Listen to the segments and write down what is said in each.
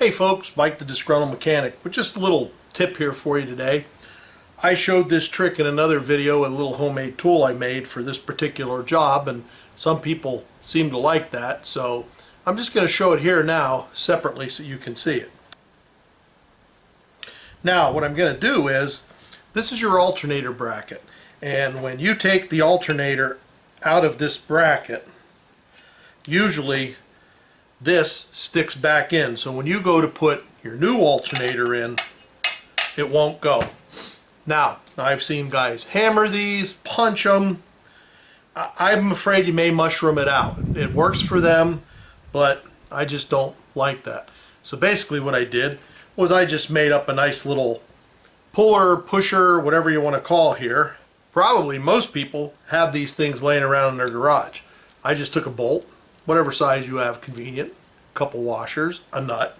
Hey folks, Mike the Disgruntled Mechanic with just a little tip here for you today. I showed this trick in another video, a little homemade tool I made for this particular job, and some people seem to like that, so I'm just going to show it here now separately so you can see it. Now what I'm going to do is, this is your alternator bracket, and when you take the alternator out of this bracket, usually this sticks back in, so when you go to put your new alternator in, it won't go. Now, I've seen guys hammer these, punch them. I'm afraid you may mushroom it out. It works for them, but I just don't like that. So basically what I did was I just made up a nice little puller, pusher, whatever you want to call here. Probably most people have these things laying around in their garage. I just took a bolt, whatever size you have convenient, a couple washers, a nut,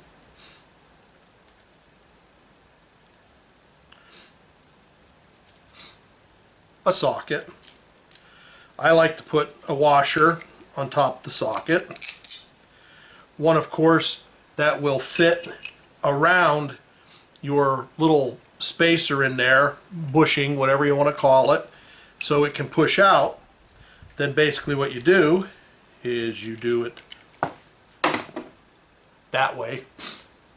a socket. I like to put a washer on top of the socket. One, of course, that will fit around your little spacer in there, bushing, whatever you want to call it, so it can push out. Then basically what you do is you do it that way.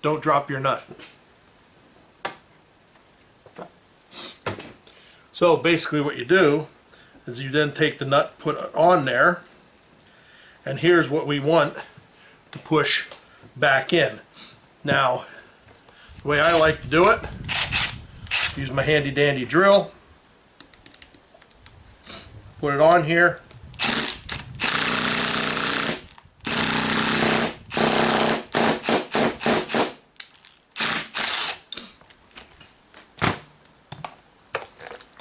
Don't drop your nut. So basically what you do is you then take the nut, put it on there, and here's what we want to push back in. Now, the way I like to do it, use my handy dandy drill, put it on here,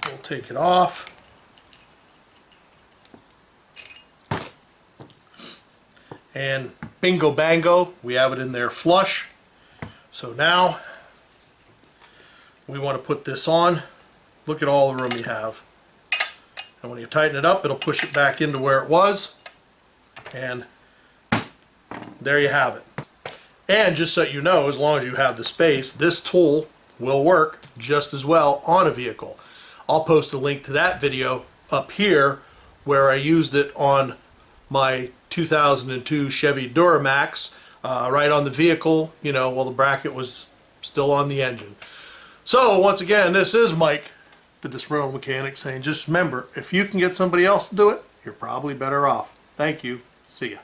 we'll take it off, and bingo bango, we have it in there flush. So now we want to put this on. Look at all the room you have, and when you tighten it up, it'll push it back into where it was, and there you have it. And just so you know, as long as you have the space, this tool will work just as well on a vehicle. I'll post a link to that video up here where I used it on my 2002 Chevy Duramax, right on the vehicle, you know, while the bracket was still on the engine. So once again, this is Mike the Disgruntled Mechanic saying, just remember, if you can get somebody else to do it, you're probably better off. Thank you. See ya.